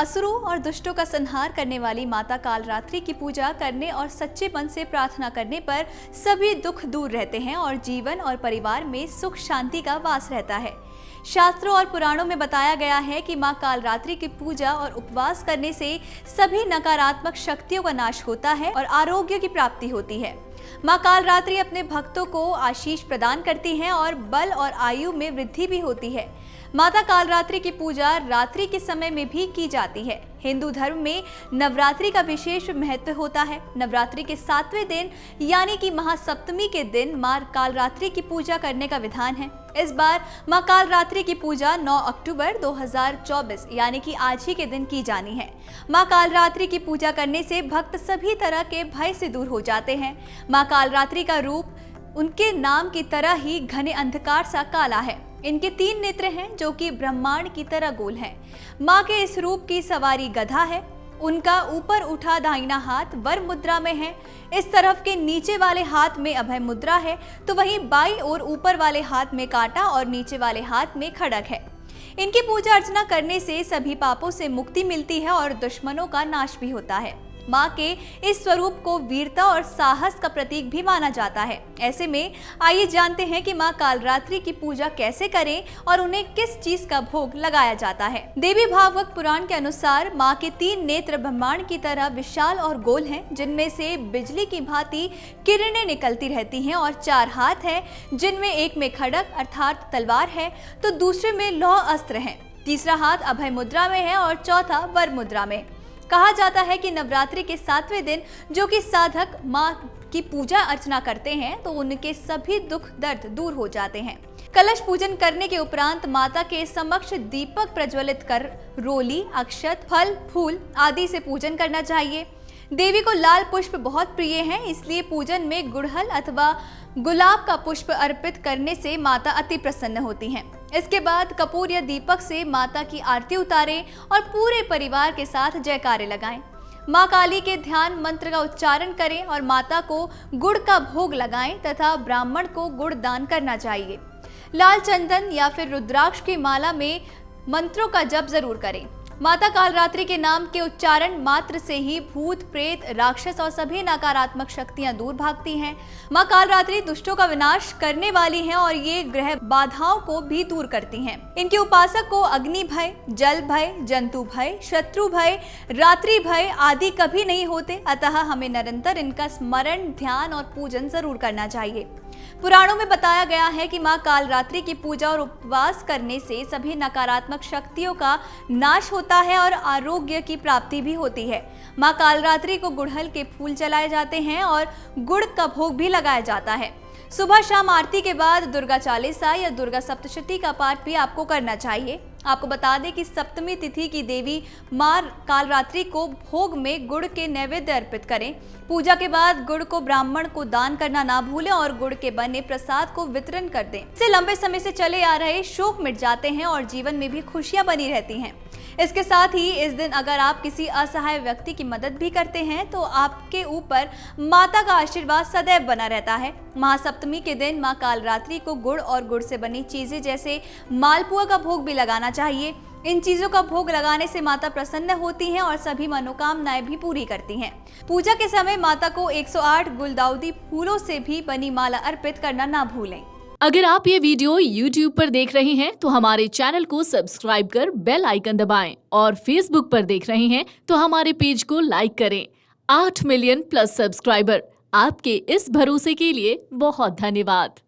असुरों और दुष्टों का संहार करने वाली माता कालरात्रि की पूजा करने और सच्चे मन से प्रार्थना करने पर सभी दुख दूर रहते हैं और जीवन और परिवार में सुख शांति का वास रहता है। शास्त्रों और पुराणों में बताया गया है कि मां कालरात्रि की पूजा और उपवास करने से सभी नकारात्मक शक्तियों का नाश होता है और आरोग्य की प्राप्ति होती है। मां कालरात्रि अपने भक्तों को आशीष प्रदान करती हैं और बल और आयु में वृद्धि भी होती है। माता कालरात्रि की पूजा रात्रि के समय में भी की जाती है। हिंदू धर्म में नवरात्रि का विशेष महत्व होता है। नवरात्रि के 7वें दिन यानी कि महासप्तमी के दिन मां कालरात्रि की पूजा करने का विधान है। इस बार मां कालरात्रि की पूजा 9 अक्टूबर 2024 यानी कि आज ही के दिन की जानी है। मां कालरात्रि की पूजा करने से भक्त सभी तरह के भय से दूर हो जाते हैं। मां कालरात्रि का रूप उनके नाम की तरह ही घने अंधकार सा काला है। इनके 3 नेत्र हैं जो कि ब्रह्मांड की तरह गोल हैं। मां के इस रूप की सवारी गधा है। उनका ऊपर उठा दाहिना हाथ वर मुद्रा में है। इस तरफ के नीचे वाले हाथ में अभय मुद्रा है, तो वहीं बाईं ओर ऊपर वाले हाथ में कांटा और नीचे वाले हाथ में खड़ग है। इनकी पूजा अर्चना करने से सभी पापों से मुक्ति मिलती है और दुश्मनों का नाश भी होता है। मां के इस स्वरूप को वीरता और साहस का प्रतीक भी माना जाता है। ऐसे में आइए जानते हैं कि मां कालरात्रि की पूजा कैसे करें और उन्हें किस चीज का भोग लगाया जाता है। देवी भागवत पुराण के अनुसार मां के 3 नेत्र ब्रह्मांड की तरह विशाल और गोल हैं, जिनमें से बिजली की भांति किरणें निकलती रहती हैं, और 4 हाथ हैं, जिनमें एक में खड्ग अर्थात तलवार है, तो दूसरे में लौह अस्त्र है, तीसरा हाथ अभय मुद्रा में है और चौथा वर मुद्रा में। कहा जाता है कि नवरात्रि के 7वें दिन जो कि साधक मां की पूजा अर्चना करते हैं तो उनके सभी दुख दर्द दूर हो जाते हैं। कलश पूजन करने के उपरांत माता के समक्ष दीपक प्रज्वलित कर रोली, अक्षत, फल, फूल आदि से पूजन करना चाहिए। देवी को लाल पुष्प बहुत प्रिय हैं, इसलिए पूजन में गुड़हल अथवा गुलाब का पुष्प अर्पित करने से माता अति प्रसन्न होती हैं। इसके बाद कपूर या दीपक से माता की आरती उतारें और पूरे परिवार के साथ जयकारे लगाएं। मां काली के ध्यान मंत्र का उच्चारण करें और माता को गुड़ का भोग लगाएं तथा ब्राह्मण को गुड़ दान करना चाहिए। लाल चंदन या फिर रुद्राक्ष की माला में मंत्रों का जप जरूर करें। माता कालरात्रि के नाम के उच्चारण मात्र से ही भूत, प्रेत, राक्षस और सभी नकारात्मक शक्तियां दूर भागती हैं। मां कालरात्रि दुष्टों का विनाश करने वाली हैं और ये ग्रह बाधाओं को भी दूर करती हैं। इनके उपासक को अग्नि भय, जल भय, जंतु भय, शत्रु भय, रात्रि भय आदि कभी नहीं होते, अतः हमें निरंतर इनका स्मरण, ध्यान और पूजन जरूर करना चाहिए। पुराणों में बताया गया है कि मां कालरात्रि की पूजा और उपवास करने से सभी नकारात्मक शक्तियों का नाश होता है और आरोग्य की प्राप्ति भी होती है। मां कालरात्रि को गुड़हल के फूल चलाए जाते हैं और गुड़ का भोग भी लगाया जाता है। सुबह शाम आरती के बाद दुर्गा चालीसा या दुर्गा सप्तशती का पाठ भी आपको करना चाहिए। आपको बता दें कि सप्तमी तिथि की देवी मां कालरात्रि को भोग में गुड़ के नैवेद्य अर्पित करें। पूजा के बाद गुड़ को ब्राह्मण को दान करना ना भूलें और गुड़ के बने प्रसाद को वितरण कर दें। इससे लंबे समय से चले आ रहे शोक मिट जाते हैं और जीवन में भी खुशियां बनी रहती हैं। इसके साथ ही इस दिन अगर आप किसी असहाय व्यक्ति की मदद भी करते हैं तो आपके ऊपर माता का आशीर्वाद सदैव बना रहता है। महासप्तमी के दिन मां कालरात्रि को गुड़ और गुड़ से बनी चीजें जैसे मालपुआ का भोग भी लगाना चाहिए। इन चीजों का भोग लगाने से माता प्रसन्न होती हैं और सभी मनोकामनाएं भी पूरी करती हैं। पूजा के समय माता को 108 गुलदाउदी फूलों से भी बनी माला अर्पित करना ना भूलें। अगर आप ये वीडियो YouTube पर देख रहे हैं तो हमारे चैनल को सब्सक्राइब कर बेल आइकन दबाएं और Facebook पर देख रहे हैं तो हमारे पेज को लाइक करें। 8 मिलियन प्लस सब्सक्राइबर, आपके इस भरोसे के लिए बहुत धन्यवाद।